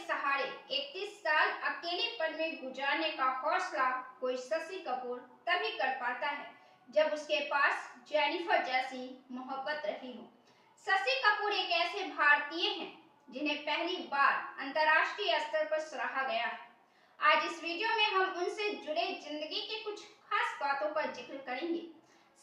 सहारे 31 साल अकेलेपन में गुजारने का हौसला कोई शशि कपूर तभी कर पाता है जब उसके पास जेनिफर जैसी मोहब्बत रही हो। शशि कपूर एक ऐसे भारतीय हैं जिन्हें पहली बार अंतर्राष्ट्रीय स्तर पर सराहा गया है। आज इस वीडियो में हम उनसे जुड़े जिंदगी के कुछ खास बातों का जिक्र करेंगे।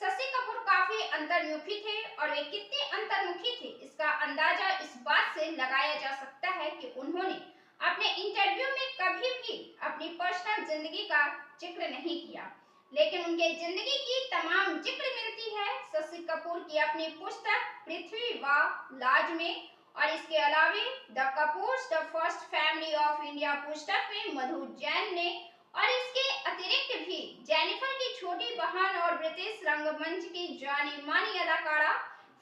शशि कपूर काफी अंतर्मुखी थे और वे कितने अंतर्मुखी थे इसका अंदाजा इस बात से लगाया जा सकता है कि उन्होंने अपने इंटरव्यू में कभी भी अपनी पर्सनल जिंदगी का जिक्र नहीं किया, लेकिन उनके जिंदगी की तमाम जिक्र मिलती है शशि कपूर की अपनी पुस्तक पृथ्वी वा लाज में, और इसके अलावे the Kapoors the first family of India पुस्तक में मधु जैन ने, और इसके अतिरिक्त भी जेनिफर की छोटी बहन और ब्रिटिश रंगमंच की जानी मानी अदाकारा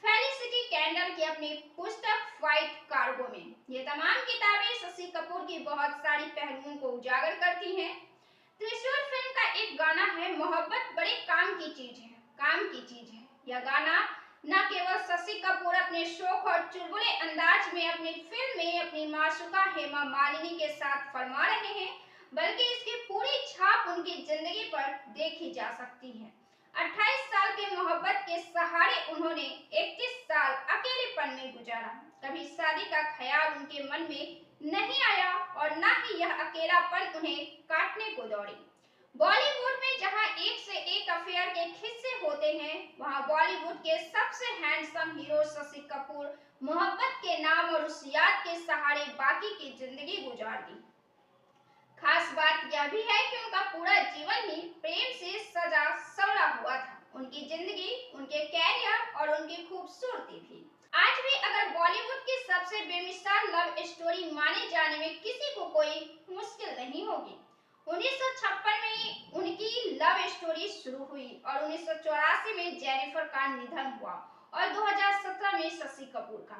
फेलिसिटी कैंडल की अपनी पुस्तक फाइट कार्गो में। ये तमाम किताबें शशि कपूर की बहुत सारी पहलुओं को उजागर करती हैं। त्रिशूल फिल्म का एक गाना है, मोहब्बत बड़े काम की चीज है, काम की चीज है। यह गाना न केवल शशि कपूर अपने शौक और चुलबुले अंदाज में अपनी फिल्म में अपनी मासूका हेमा मालिनी के साथ फरमा रहे हैं, बल्कि इसकी पूरी छाप उनकी जिंदगी पर देखी जा सकती है। 28 साल के मोहब्बत के सहारे उन्होंने 31 साल अकेलेपन में गुजारा। कभी शादी का ख्याल उनके मन में नहीं आया और न ही यह अकेलापन उन्हें काटने को दौड़ी। बॉलीवुड में जहां एक से एक अफेयर के किस्से होते हैं, वहां बॉलीवुड के सबसे हैंडसम हीरो शशि कपूर मोहब्बत के नाम और उस याद के सहारे बाकी की जिंदगी गुजार दी। खास बात यह भी है कि उनका पूरा जीवन ही प्रेम से सजा संवरा हुआ था। उनकी जिंदगी, उनके कैरियर और उनकी खूबसूरती भी। आज भी अगर बॉलीवुड की सबसे बेमिसाल लव स्टोरी माने जाने में किसी को कोई मुश्किल नहीं होगी। 1956 में उनकी लव स्टोरी शुरू हुई और 1984 में जेनिफर का निधन हुआ और 2017 में शशि कपूर का।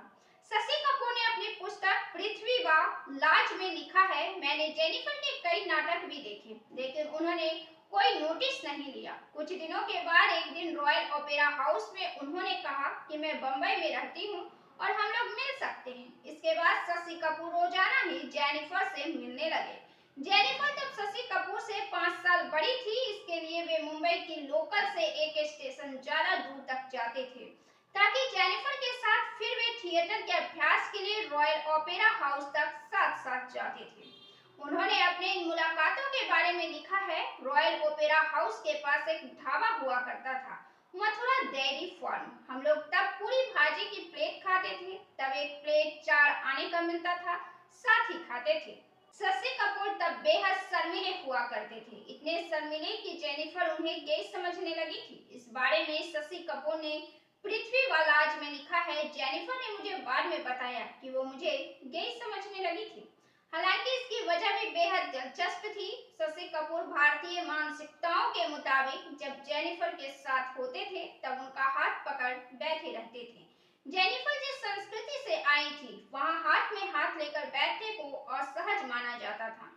शशि कपूर ने अपनी पुस्तक पृथ्वी वा लाज में लिखा है, मैंने जेनिफर के कई नाटक भी देखे, लेकिन उन्होंने कोई नोटिस नहीं लिया। कुछ दिनों के बाद एक दिन रॉयल ओपेरा हाउस में उन्होंने कहा कि मैं बंबई में रहती हूँ और हम लोग मिल सकते हैं। इसके बाद शशि कपूर रोजाना ही जेनिफर से मिलने लगे। जेनिफर जब शशि कपूर से 5 साल बड़ी थी, इसके लिए वे मुंबई की लोकल से एक स्टेशन ज्यादा दूर तक जाते थे ताकि जेनिफर के साथ फिर वे थिएटर के अभ्यास के लिए रॉयल ओपेरा हाउस तक साथ साथ जाते थे। उन्होंने अपने इन मुलाकातों के बारे में लिखा है, रॉयल ओपेरा हाउस के पास एक ढाबा हुआ करता था, मथुरा डेयरी फार्म। हम लोग तब पूरी भाजी की प्लेट खाते थे, तब एक प्लेट 4 आने का मिलता था, साथ ही खाते थे। शशि कपूर तब बेहद शर्मीले हुआ करते थे, इतने शर्मीले कि जेनिफर उन्हें गेय समझने लगी थी। इस बारे में शशि कपूर ने पृथ्वी वा लाज में लिखा है, जेनिफर ने मुझे बाद में बताया कि वो मुझे गेय समझने लगी थी। हालांकि इसकी वजह भी बेहद दिलचस्प थी। शशि कपूर भारतीय मानसिकताओं के मुताबिक जब जेनिफर के साथ होते थे तब उनका हाथ पकड़ बैठे रहते थे। जेनिफर जिस संस्कृति से आई थी, वहां हाथ में हाथ लेकर बैठने को असहज माना जाता था।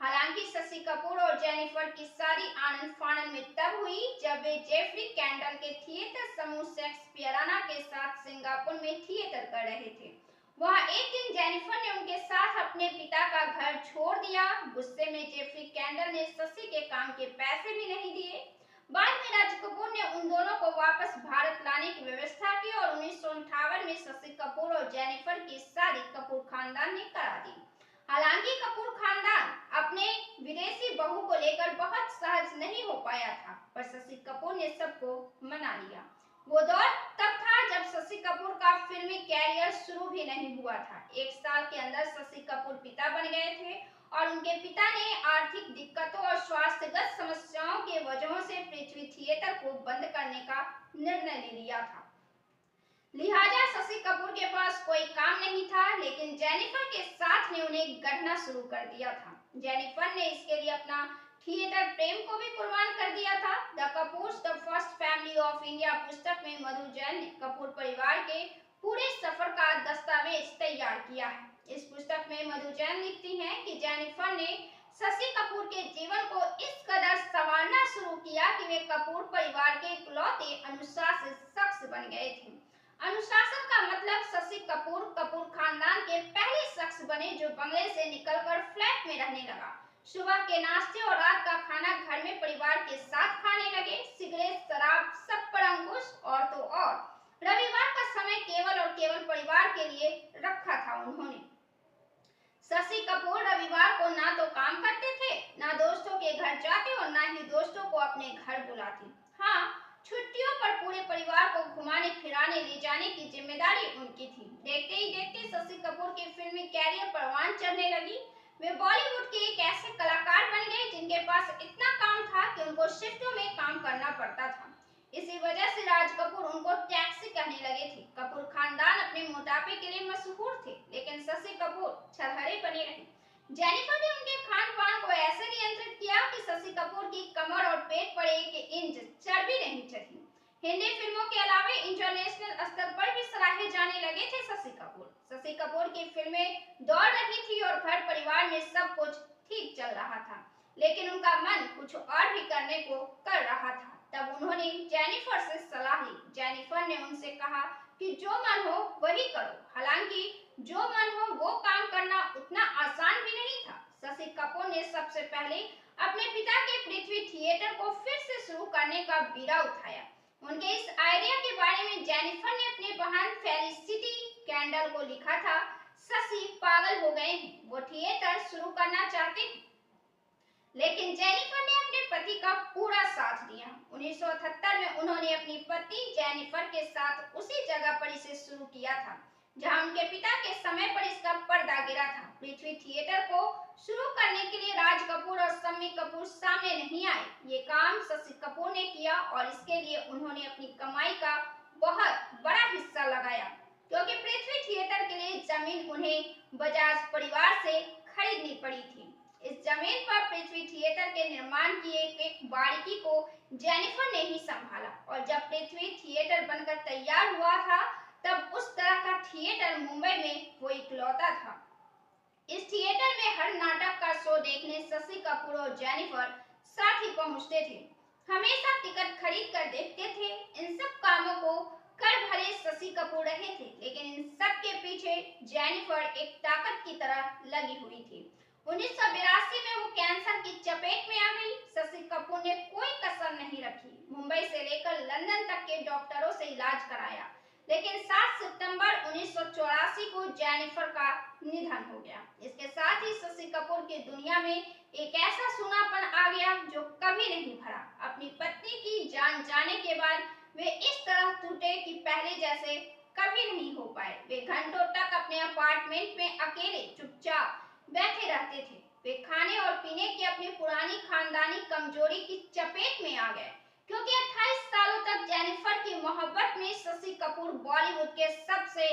हालांकि शशि कपूर और जेनिफर की शादी आनंद फानन में तब हुई जब वे जेफरी कैंडल के थिएटर समूह शेक्सपियराना के साथ सिंगापुर में थिएटर कर रहे थे। वहां एक दिन जेनिफर ने उनके साथ अपने पिता का घर छोड़ दिया। गुस्से में जेफरी कैंडल ने शशि के काम के पैसे भी नहीं दिए। बाद में राज कपूर ने उन दोनों को वापस भारत लाने की व्यवस्था की और 1958 में शशि कपूर और जेनिफर की शादी कपूर खानदान ने करा दी। हालांकि कपूर खानदान अपने विदेशी बहू को लेकर बहुत सहज नहीं हो पाया था, पर शशि कपूर ने सबको मना लिया। वो दौर तब था जब शशि कपूर का फिल्मी कैरियर शुरू भी नहीं हुआ था। 1 साल के अंदर शशि कपूर पिता बन गए थे और उनके पिता ने आर्थिक दिक्कतों और स्वास्थ्यगत समस्याओं के वजहों से पृथ्वी थिएटर को बंद करने का निर्णय ले लिया था। लिहाजा शशि कपूर के पास कोई काम नहीं था, लेकिन जेनिफर के साथ ने उन्हें गढ़ना शुरू कर दिया था। जेनिफर ने इसके लिए अपना थिएटर प्रेम को भी कुर्बान कर दिया था। The Kapoors the first family of India पुस्तक में मधु जैन ने कपूर परिवार के पूरे सफर का दस्तावेज तैयार किया है। इस पुस्तक में मधु जैन लिखती हैं कि जेनिफर ने शशि कपूर के जीवन को इस कदर संवारना शुरू किया कि वे कपूर परिवार के इकलौते अनुशासित शख्स बन गए थे। अनुशासन का मतलब शशि कपूर कपूर खानदान के पहले शख्स बने उन्होंने जो बंगले से निकलकर फ्लैट में रहने लगा। सुबह के नाश्ते और रात का खाना घर में परिवार के साथ खाने लगे। सिगरेट, शराब, सब पर अंकुश। और तो और रविवार का समय केवल और केवल परिवार के लिए रखा था उन्होंने। शशि कपूर रविवार को ना तो काम करते थे, ना दोस्तों के घर जाते और ना ही दोस्तों को अपने घर बुलाते। हाँ, छुट्टियों पर पूरे परिवार को घुमाने फिराने ले जाने की जिम्मेदारी उनकी थी। देखते ही देखते शशि कपूर की फिल्मी कैरियर परवान चढ़ने लगी। वे बॉलीवुड के एक ऐसे कलाकार बन गए जिनके पास इतना काम था कि उनको शिफ्टों में काम करना पड़ता था। इसी वजह से राज कपूर उनको टैक्सी कहने लगे थे। कपूर खानदान अपने मोटापे के लिए मशहूर थे, लेकिन शशि कपूर छरहरे बने रहे। जेनिफर ने उनके खान पान को ऐसे नियंत्रित किया कि शशि कपूर की कमर और पेट पर 1 इंच चर्बी नहीं चढ़ी। हिंदी फिल्मों के अलावा इंटरनेशनल स्तर पर भी सराहे जाने लगे थे शशि कपूर। शशि कपूर की फिल्में दौड़ रही थी और घर परिवार में सब कुछ ठीक चल रहा था, लेकिन उनका मन कुछ और भी करने को कर रहा था। तब उन्होंने जेनिफर से सलाह ली। जेनिफर ने उनसे कहा कि जो मन हो वही करो। हालांकि जो मन हो वो काम करना उतना आसान भी नहीं था। शशि कपूर ने सबसे पहले अपने पिता के पृथ्वी थिएटर को फिर से शुरू करने का बीड़ा उठाया। उनके इस आइडिया के बारे में जेनिफर ने अपनी बहन फेलिसिटी कैंडल को लिखा था। शशि पागल हो गए हैं, वो थिएटर शुरू करना चाहते हैं। लेकिन जेनिफर ने अपने पति का पूरा साथ दिया। 1978 में उन्होंने अपनी पत्नी जेनिफर के साथ उसी जगह पर इसे शुरू किया था जहां उनके पिता के समय पर इसका पर्दा गिरा था। पृथ्वी थिएटर को शुरू करने के लिए राज कपूर और शम्मी कपूर सामने नहीं आए। ये काम शशि कपूर ने किया और इसके लिए उन्होंने अपनी कमाई का बहुत बड़ा हिस्सा लगाया, क्योंकि पृथ्वी थिएटर के लिए जमीन उन्हें बजाज परिवार से खरीदनी पड़ी थी। इस जमीन पर पृथ्वी थिएटर के निर्माण की एक बारीकी को जेनिफर ने ही संभाला और जब पृथ्वी थिएटर बनकर तैयार हुआ था तब उस तरह का थिएटर मुंबई में वो इकलौता था। इस थिएटर में हर नाटक का शो देखने शशि कपूर और जेनिफर साथ ही पहुंचते थे। हमेशा टिकट खरीद कर देखते थे। इन सब कामों को कर भरे शशि कपूर रहे थे, लेकिन इन सब के पीछे जेनिफर एक ताकत की तरह लगी हुई थी। 1982 में वो कैंसर की चपेट में आ गई। शशि कपूर ने कोई कसर नहीं रखी। मुंबई से लेकर लंदन तक के डॉक्टरों से इलाज कराया, लेकिन 7 सितंबर 1984 को जेनिफर का निधन हो गया। इसके साथ ही शशि कपूर की दुनिया में एक ऐसा सूनापन आ गया जो कभी नहीं भरा। अपनी पत्नी की जान जाने के बाद वे इस तरह टूटे कि पहले जैसे कभी नहीं हो पाए। वे घंटों तक अपने अपार्टमेंट में अकेले चुपचाप बैठे रहते थे। वे खाने और पीने की अपनी पुरानी खानदानी कमजोरी की चपेट में आ गए, क्योंकि 28 सालों तक जेनिफर की मोहब्बत में शशि कपूर बॉलीवुड के सबसे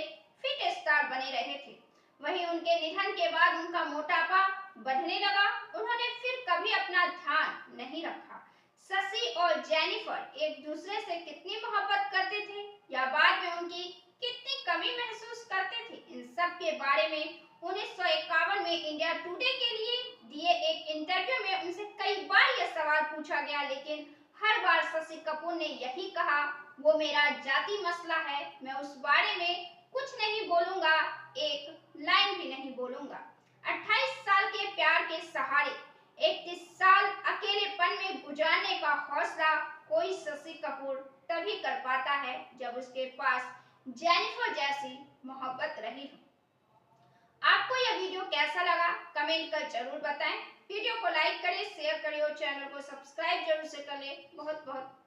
फिट स्टार बने रहे थे। वहीं उनके निधन के बाद उनका मोटापा बढ़ने लगा। उन्होंने फिर कभी अपना ध्यान नहीं रखा। शशि और जेनिफर एक दूसरे से कितनी मोहब्बत करते थे या बाद में उनकी कितनी कमी महसूस करते थे, इन सब के बारे में 1951 में इंडिया टुडे के लिए दिए एक इंटरव्यू में उनसे कई बार यह सवाल पूछा गया, लेकिन हर बार शशि कपूर ने यही कहा, वो मेरा जाति मसला है, मैं उस बारे में कुछ नहीं बोलूंगा, एक लाइन भी नहीं बोलूंगा। 28 साल के प्यार के सहारे 31 साल अकेलेपन में गुजारने का हौसला कोई शशि कपूर तभी कर पाता है जब उसके पास जेनिफर जैसी मोहब्बत रही हो। आपको यह वीडियो कैसा लगा कमेंट कर जरूर बताएं। वीडियो को लाइक करें, शेयर करें और चैनल को सब्सक्राइब जरूर से कर लें। बहुत बहुत